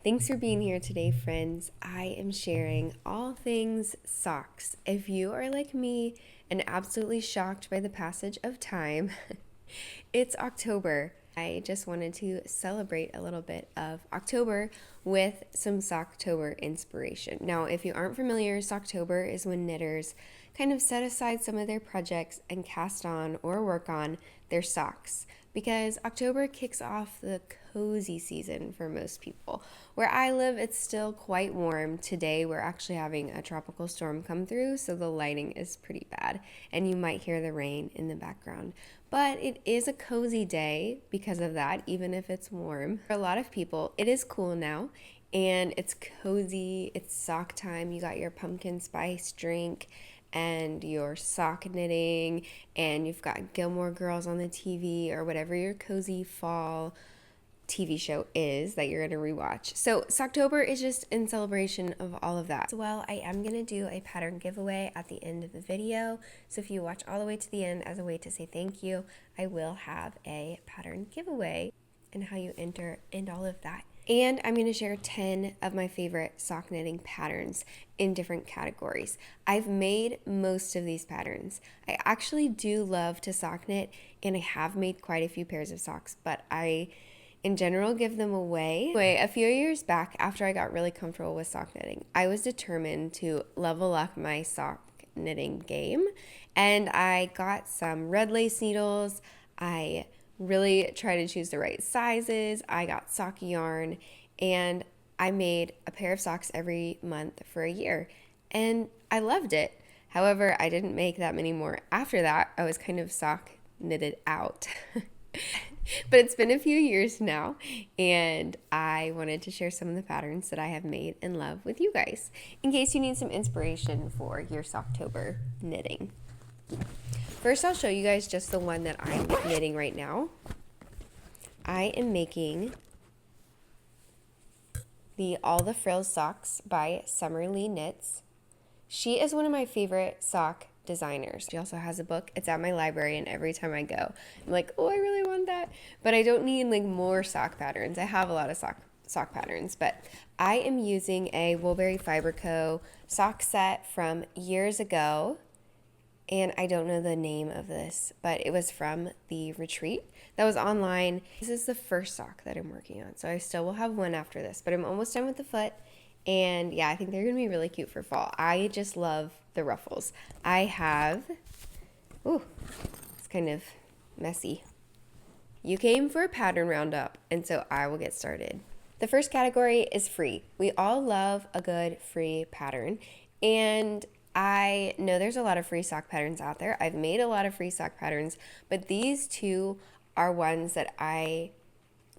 Thanks for being here today, friends. I am sharing all things socks. If you are like me and absolutely shocked by the passage of time, it's October. I just wanted to celebrate a little bit of October with some Socktober inspiration. Now, if you aren't familiar, Socktober is when knitters kind of set aside some of their projects and cast on or work on their socks, because October kicks off the cozy season for most people. Where I live, it's still quite warm. Today, we're actually having a tropical storm come through, so the lighting is pretty bad, and you might hear the rain in the background. But it is a cozy day because of that, even if it's warm. For a lot of people, it is cool now, and it's cozy. It's sock time. You got your pumpkin spice drink and your sock knitting, and you've got Gilmore Girls on the TV or whatever your cozy fall TV show is that you're going to rewatch. So Socktober is just in celebration of all of that. As well, I am going to do a pattern giveaway at the end of the video. So if you watch all the way to the end as a way to say thank you, I will have a pattern giveaway and how you enter and all of that. And I'm going to share 10 of my favorite sock knitting patterns in different categories. I've made most of these patterns. I actually do love to sock knit, and I have made quite a few pairs of socks, but I in general give them away. Anyway, a few years back, after I got really comfortable with sock knitting, I was determined to level up my sock knitting game, and I got some red lace needles. I really tried to choose the right sizes. I got sock yarn, and I made a pair of socks every month for a year, and I loved it. However, I didn't make that many more after that. I was kind of sock knitted out. But it's been a few years now, and I wanted to share some of the patterns that I have made and love with you guys, in case you need some inspiration for your Socktober knitting. First, I'll show you guys just the one that I'm knitting right now. I am making the All the Frills socks by Marlene Knits. She is one of my favorite sock designers. She also has a book. It's at my library, and every time I go, I'm like, oh, I really want that. But I don't need like more sock patterns. I have a lot of sock patterns, but I am using a Woolberry Fiber Co. sock set from years ago, and I don't know the name of this, but it was from the retreat that was online. This is the first sock that I'm working on, so I still will have one after this, but I'm almost done with the foot. And yeah, I think they're gonna be really cute for fall. I just love the ruffles. I have, ooh, it's kind of messy. You came for a pattern roundup, and so I will get started. The first category is free. We all love a good free pattern, and I know there's a lot of free sock patterns out there. I've made a lot of free sock patterns, but these two are ones that I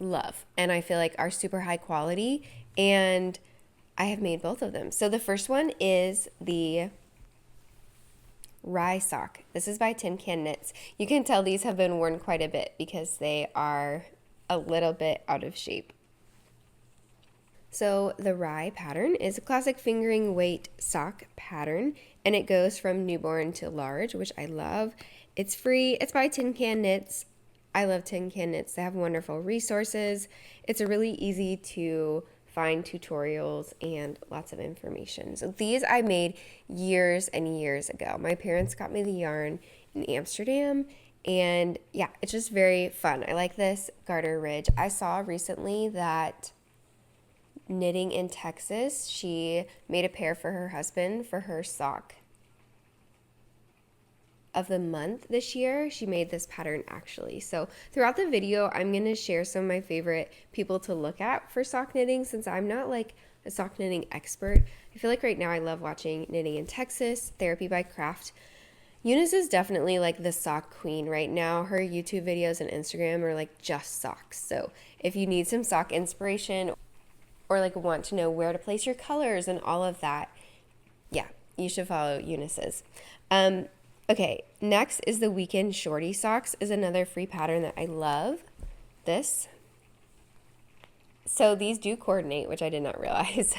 love and I feel like are super high quality, and I have made both of them. So the first one is the Rye Sock. This is by Tin Can Knits. You can tell these have been worn quite a bit because they are a little bit out of shape. So the Rye pattern is a classic fingering weight sock pattern, and it goes from newborn to large, which I love. It's free. It's by Tin Can Knits. I love Tin Can Knits. They have wonderful resources. It's a really easy to find tutorials and lots of information. So these I made years and years ago. My parents got me the yarn in Amsterdam, and yeah, it's just very fun. I like this garter ridge. I saw recently that Knitting in Texas, she made a pair for her husband for her sock of the month this year. She made this pattern actually. So throughout the video, I'm going to share some of my favorite people to look at for sock knitting, since I'm not like a sock knitting expert. I feel like right now I love watching Knitting in Texas, Therapy by Craft. Eunice is definitely like the sock queen right now. Her YouTube videos and Instagram are like just socks. So if you need some sock inspiration or like want to know where to place your colors and all of that, yeah, you should follow Eunice's. Okay, next is the Weekend Shorty socks, is another free pattern that I love. This. So these do coordinate, which I did not realize.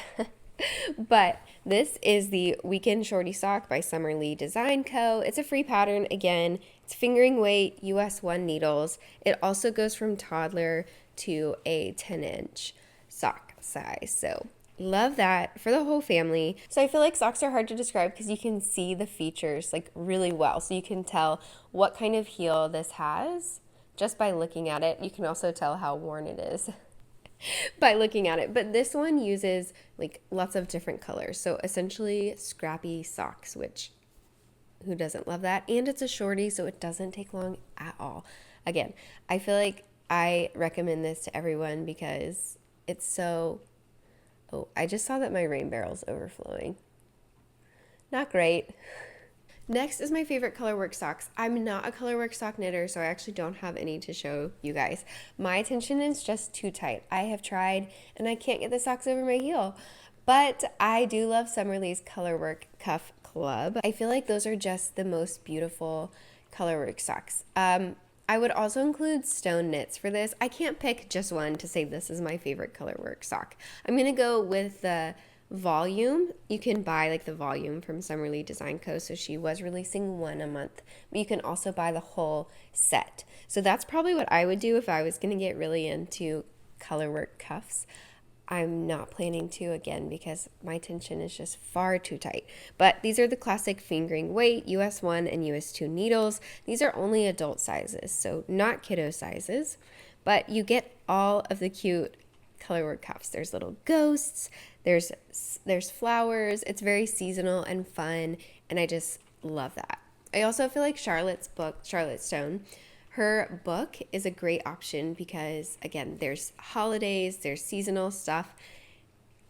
But this is the Weekend Shorty sock by Summer Lee Design Co. It's a free pattern. Again, it's fingering weight, US 1 needles. It also goes from toddler to a 10-inch. sock size. So love that for the whole family. So I feel like socks are hard to describe because you can see the features like really well. So you can tell what kind of heel this has just by looking at it. You can also tell how worn it is by looking at it. But this one uses like lots of different colors. So essentially scrappy socks, which who doesn't love that? And it's a shorty, so it doesn't take long at all. Again, I feel like I recommend this to everyone because it's so... Oh, I just saw that my rain barrel's overflowing. Not great. Next is my favorite Colorwork socks. I'm not a Colorwork sock knitter, so I actually don't have any to show you guys. My tension is just too tight. I have tried, and I can't get the socks over my heel. But I do love Summerlee's Colorwork Cuff Club. I feel like those are just the most beautiful Colorwork socks. I would also include Stone Knits for this. I can't pick just one to say this is my favorite Colorwork sock. I'm going to go with the volume. You can buy like the volume from Summerlee Design Co. So she was releasing one a month, but you can also buy the whole set. So that's probably what I would do if I was going to get really into Colorwork cuffs. I'm not planning to again because my tension is just far too tight. But these are the classic fingering weight, US 1 and US 2 needles. These are only adult sizes, so not kiddo sizes. But you get all of the cute Colorwork cuffs. There's little ghosts, there's flowers. It's very seasonal and fun, and I just love that. I also feel like Charlotte's book, Charlotte Stone, her book is a great option because, again, there's holidays, there's seasonal stuff.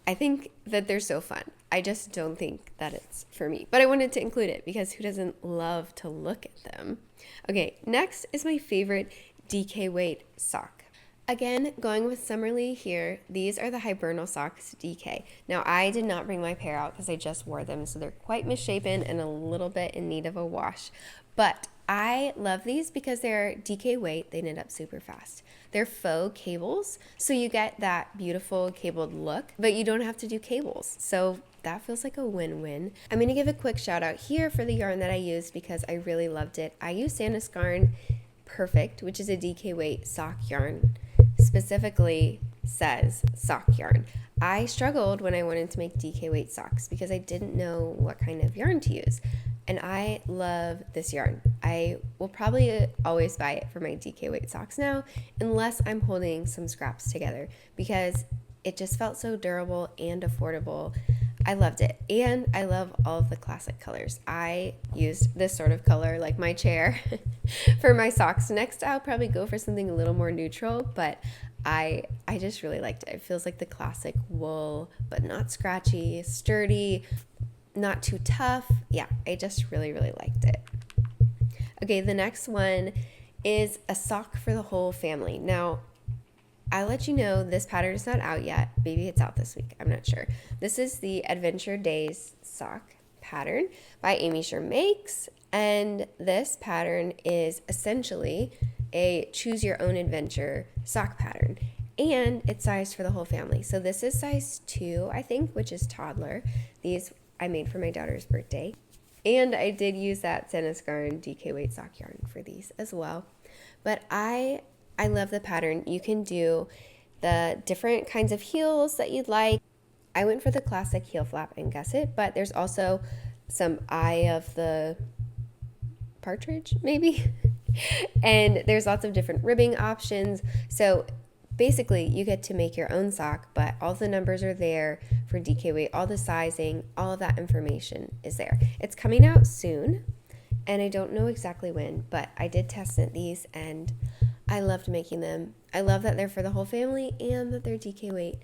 I think that they're so fun. I just don't think that it's for me. But I wanted to include it because who doesn't love to look at them? Okay, next is my favorite DK weight sock. Again, going with Summerlee here, these are the Hibernal socks DK. Now, I did not bring my pair out because I just wore them, so they're quite misshapen and a little bit in need of a wash. But I love these because they're DK weight. They knit up super fast. They're faux cables, so you get that beautiful cabled look, but you don't have to do cables. So that feels like a win-win. I'm going to give a quick shout out here for the yarn that I used because I really loved it. I used Sandnes Garn Perfect, which is a DK weight sock yarn. Specifically says sock yarn. I struggled when I wanted to make DK weight socks because I didn't know what kind of yarn to use. And I love this yarn. I will probably always buy it for my DK weight socks now, unless I'm holding some scraps together because it just felt so durable and affordable. I loved it. And I love all of the classic colors. I used this sort of color, like my chair, for my socks. Next, I'll probably go for something a little more neutral, but I just really liked it. It feels like the classic wool, but not scratchy, sturdy, not too tough. Yeah, I just really, really liked it. Okay, the next one is a sock for the whole family. Now, I'll let you know this pattern is not out yet. Maybe it's out this week. I'm not sure. This is the Adventure Days sock pattern by Aimee Sher Makes. And this pattern is essentially a choose your own adventure sock pattern. And it's sized for the whole family. So this is size 2, I think, which is toddler. These I made for my daughter's birthday. And I did use that Sandnes Garn DK weight sock yarn for these as well. But I love the pattern. You can do the different kinds of heels that you'd like. I went for the classic heel flap and gusset, but there's also some eye of the partridge, maybe. And there's lots of different ribbing options. So basically, you get to make your own sock, but all the numbers are there for DK weight, all the sizing, all of that information is there. It's coming out soon, and I don't know exactly when, but I did test knit these, and I loved making them. I love that they're for the whole family and that they're DK weight.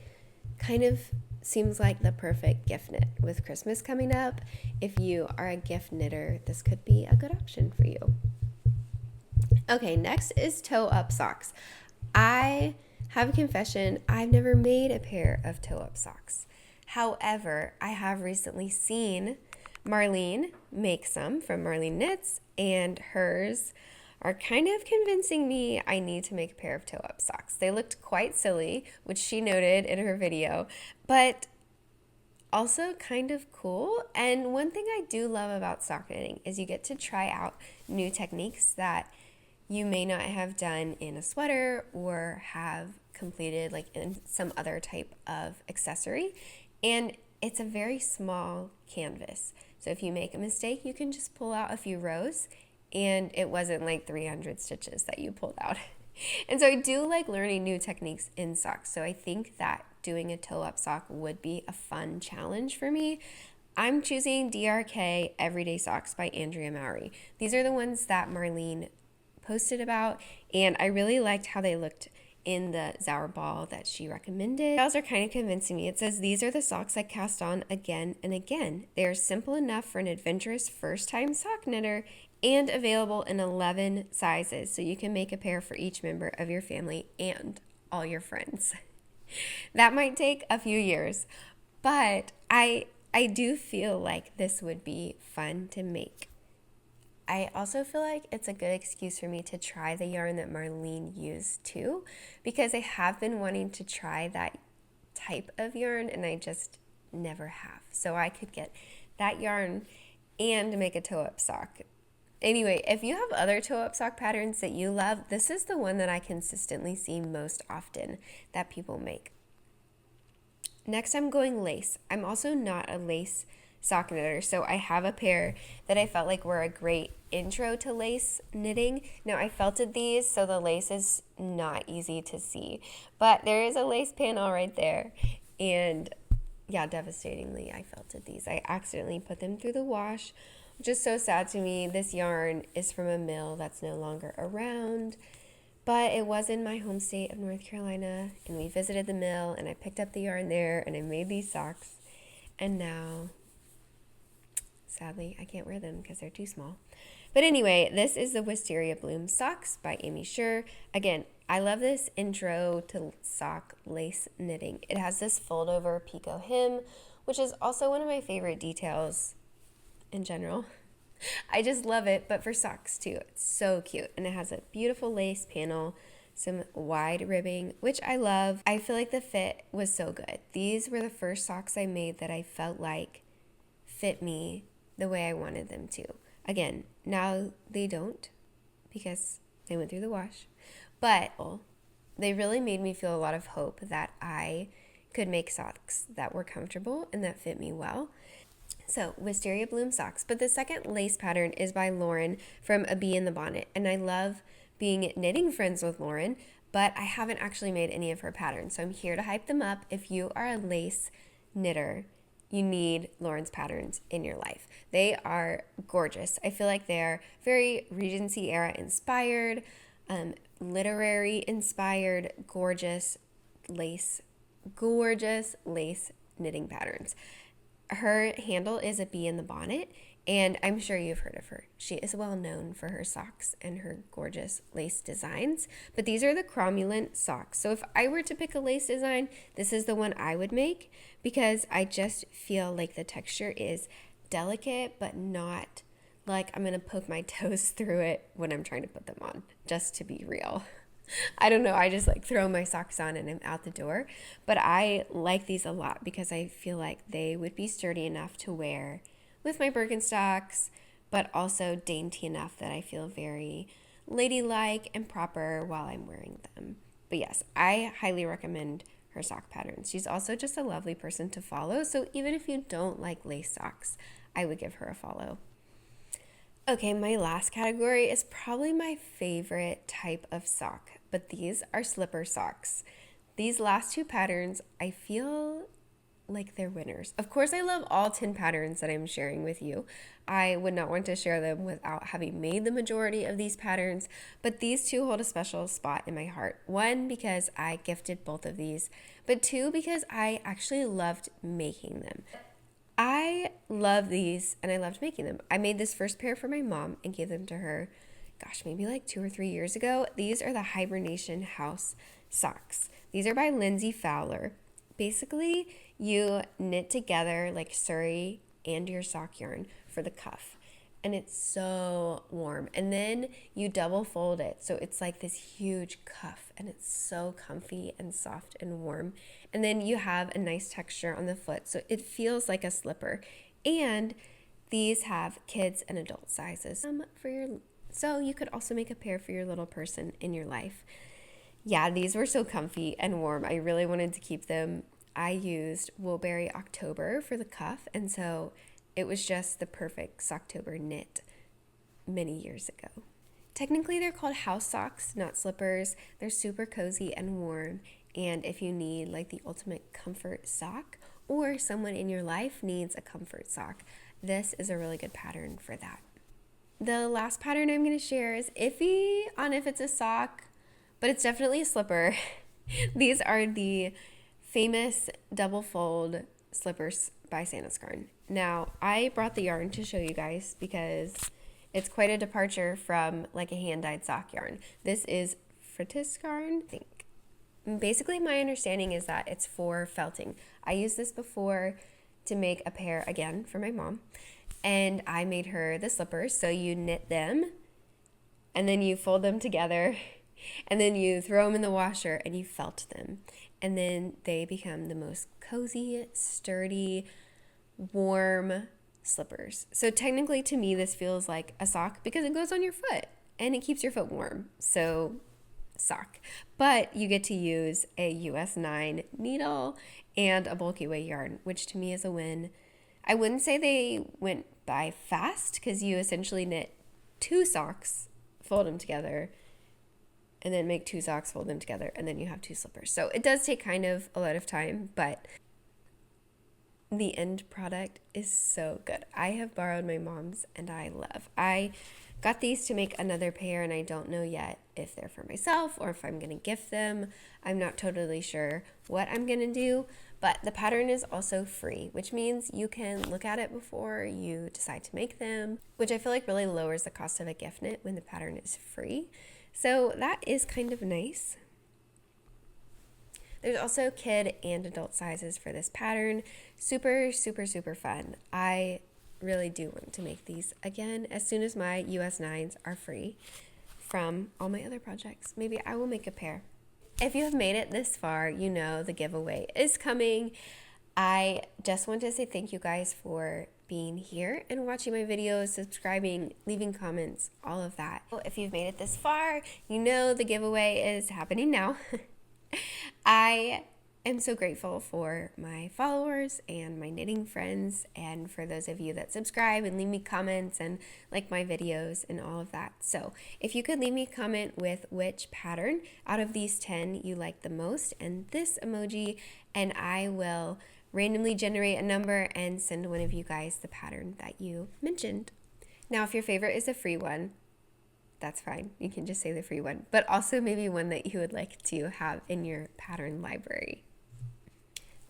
Kind of seems like the perfect gift knit with Christmas coming up. If you are a gift knitter, this could be a good option for you. Okay, next is toe up socks. I have a confession, I've never made a pair of toe up socks. However, I have recently seen Marlene make some from Marlene Knits, and hers are kind of convincing me I need to make a pair of toe up socks. They looked quite silly, which she noted in her video, but also kind of cool. And one thing I do love about sock knitting is you get to try out new techniques that you may not have done in a sweater or have completed like in some other type of accessory. And it's a very small canvas. So if you make a mistake, you can just pull out a few rows, and it wasn't like 300 stitches that you pulled out. And so I do like learning new techniques in socks. So I think that doing a toe-up sock would be a fun challenge for me. I'm choosing DRK Everyday Socks by Andrea Mowry. These are the ones that Marlene posted about, and I really liked how they looked in the Zauer ball that she recommended. Those are kind of convincing me. It says, these are the socks I cast on again and again. They are simple enough for an adventurous first-time sock knitter and available in 11 sizes, so you can make a pair for each member of your family and all your friends. That might take a few years, but I do feel like this would be fun to make. I also feel like it's a good excuse for me to try the yarn that Marlene used too, because I have been wanting to try that type of yarn and I just never have. So I could get that yarn and make a toe-up sock. Anyway, if you have other toe-up sock patterns that you love, this is the one that I consistently see most often that people make. Next, I'm going lace. I'm also not a lace sock knitter, so I have a pair that I felt like were a great intro to lace knitting. Now, I felted these, so the lace is not easy to see, but there is a lace panel right there, and yeah, devastatingly, I felted these. I accidentally put them through the wash, which is so sad to me. This yarn is from a mill that's no longer around, but it was in my home state of North Carolina, and we visited the mill, and I picked up the yarn there, and I made these socks, and now, sadly, I can't wear them because they're too small. But anyway, this is the Wisteria Bloom Socks by Aimee Sher. Again, I love this intro to sock lace knitting. It has this fold-over picot hem, which is also one of my favorite details in general. I just love it, but for socks too. It's so cute, and it has a beautiful lace panel, some wide ribbing, which I love. I feel like the fit was so good. These were the first socks I made that I felt like fit me the way I wanted them to. Again, now they don't because they went through the wash, but they really made me feel a lot of hope that I could make socks that were comfortable and that fit me well. So, Wisteria Bloom Socks. But the second lace pattern is by Lauren from A Bee in the Bonnet, and I love being knitting friends with Lauren, but I haven't actually made any of her patterns, so I'm here to hype them up. If you are a lace knitter, you need Lauren's patterns in your life. They are gorgeous. I feel like they're very Regency era inspired, literary inspired, gorgeous lace knitting patterns. Her handle is A Bee in the Bonnet, and I'm sure you've heard of her. She is well known for her socks and her gorgeous lace designs, but these are the cromulent socks. So if I were to pick a lace design, this is the one I would make because I just feel like the texture is delicate, but not like I'm going to poke my toes through it when I'm trying to put them on, just to be real. I don't know, I just like throw my socks on and I'm out the door, but I like these a lot because I feel like they would be sturdy enough to wear with my Birkenstocks, but also dainty enough that I feel very ladylike and proper while I'm wearing them. But yes, I highly recommend her sock patterns. She's also just a lovely person to follow, so even if you don't like lace socks, I would give her a follow. Okay, my last category is probably my favorite type of sock, but these are slipper socks. These last two patterns, I feel like they're winners. Of course, I love all 10 patterns that I'm sharing with you. I would not want to share them without having made the majority of these patterns, but these two hold a special spot in my heart. One, because I gifted both of these, but two, because I actually loved making them. I love these and I loved making them. I made this first pair for my mom and gave them to her, maybe like 2 or 3 years ago. These are the Hibernation house socks. These are by Lindsey Fowler. Basically, you knit together like Surrey and your sock yarn for the cuff, and it's so warm. And then you double fold it, so it's like this huge cuff, and it's so comfy and soft and warm. And then you have a nice texture on the foot, so it feels like a slipper. And these have kids and adult sizes so you could also make a pair for your little person in your life. Yeah, these were so comfy and warm. I really wanted to keep them. I used Woolberry October for the cuff, and so it was just the perfect Socktober knit many years ago. Technically, they're called house socks, not slippers. They're super cozy and warm, and if you need like the ultimate comfort sock, or someone in your life needs a comfort sock, this is a really good pattern for that. The last pattern I'm going to share is iffy on if it's a sock, but it's definitely a slipper. These are the famous double fold slippers by Sandnes Garn. Now, I brought the yarn to show you guys because it's quite a departure from like a hand-dyed sock yarn. This is Frills yarn, I think. Basically, my understanding is that it's for felting. I used this before to make a pair, again, for my mom. And I made her the slippers. So you knit them, and then you fold them together, and then you throw them in the washer, and you felt them. And then they become the most cozy, sturdy, warm slippers. So technically, to me, this feels like a sock because it goes on your foot, and it keeps your foot warm. So sock, but you get to use a US 9 needle and a bulky weight yarn, which to me is a win. I wouldn't say they went by fast because you essentially knit 2 socks, fold them together, and then make 2 socks, fold them together, and then you have 2 slippers. So it does take kind of a lot of time, but the end product is so good. I have borrowed my mom's and I love. I got these to make another pair, and I don't know yet if they're for myself or if I'm going to gift them. I'm not totally sure what I'm going to do, but the pattern is also free, which means you can look at it before you decide to make them, which I feel like really lowers the cost of a gift knit when the pattern is free. So that is kind of nice. There's also kid and adult sizes for this pattern. Super, super, super fun. I really do want to make these again as soon as my US 9s are free from all my other projects. Maybe I will make a pair. If you have made it this far, you know the giveaway is coming. I just want to say thank you guys for being here and watching my videos, subscribing, leaving comments, all of that. If you've made it this far, you know the giveaway is happening now. I am so grateful for my followers and my knitting friends, and for those of you that subscribe and leave me comments and like my videos and all of that. So if you could leave me a comment with which pattern out of these 10 you like the most and this emoji, and I will randomly generate a number and send one of you guys the pattern that you mentioned. Now, if your favorite is a free one, that's fine. You can just say the free one, but also maybe one that you would like to have in your pattern library.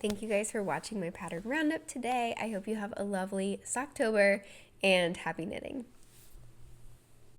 Thank you guys for watching my pattern roundup today. I hope you have a lovely Socktober and happy knitting.